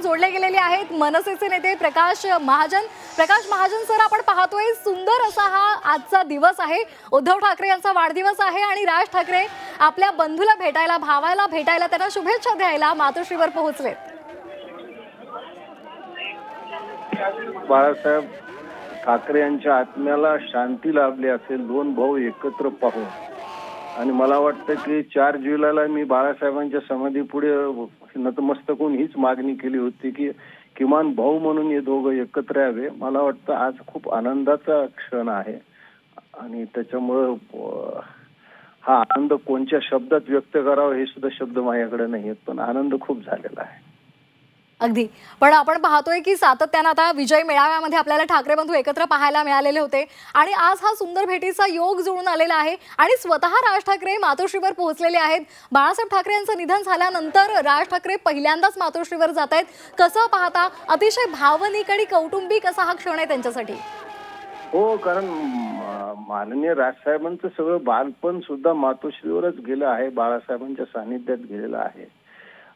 जोडले गेलेले आहेत मनसेचे नेते प्रकाश महाजन सर, आपण पाहतोय सुंदर असा हा आजचा दिवस आहे। उद्धव ठाकरे यांचा वाढदिवस आहे आणि राज ठाकरे आपल्या बंधूला भेटायला, भावाला भेटायला, त्यांना शुभेच्छा द्यायला मातोश्रीवर पोहोचले। बाळासाहेब ठाकरे यांच्या आत्म्याला शांती लाभली असेल दोन भाऊ एकत्र पाहून। आणि मला वाटतं की 4 जुलैला मी बाळासाहेबांच्या समाधीपुढे नतमस्तक होऊन हीच मागणी केली होती की किमान भाऊ म्हणून हे दोघं एकत्र यावे। मला वाटतं आज खूप आनंदाचा क्षण आहे आणि त्याच्यामुळे हा आनंद कोणत्या शब्दात व्यक्त करावा हे सुद्धा शब्द माझ्याकडे नाहीत, पण आनंद खूप झालेला आहे। अगदी, पण आपण पाहतोय की सातत्याने आता विजय मेळाव्यामध्ये आपल्याला ठाकरे बंधू एकत्र पाहायला मिळालेले होते आणि आज हा सुंदर भेटीचा योग जुळून आलेला आहे आणि स्वतः राज ठाकरे मातोश्रीवर पोहोचलेले आहेत। बाळासाहेब ठाकरे यांचं निधन झाल्यानंतर राज ठाकरे पहिल्यांदाच मातोश्रीवर जात आहेत। कसं पाहता? अतिशय भावनिक आणि कौटुंबिक असा हा क्षण आहे त्यांच्यासाठी। हो, कारण माननीय राजसाहेबांचं सगळं बालपण सुद्धा मातोश्रीवरच गेलं आहे, बाळासाहेबांच्या सानिध्यात गेलेलं आहे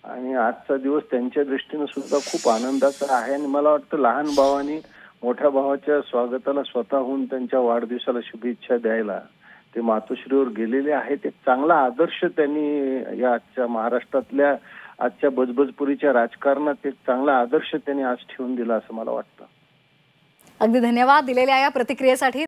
आणि आजचा दिवस त्यांच्या दृष्टीने सुद्धा खूप आनंदाचा आहे। आणि मला वाटतं लहान भावानी मोठ्या भावाच्या स्वागताला स्वतःहून त्यांच्या वाढदिवसाला शुभेच्छा द्यायला ते मातोश्रीवर गेलेले आहेत। एक चांगला आदर्श त्यांनी या आजच्या महाराष्ट्रातल्या आजच्या बजबजपुरीच्या राजकारणात एक चांगला आदर्श त्यांनी आज ठेवून दिला असं मला वाटतं। अगदी धन्यवाद दिलेल्या या प्रतिक्रियेसाठी।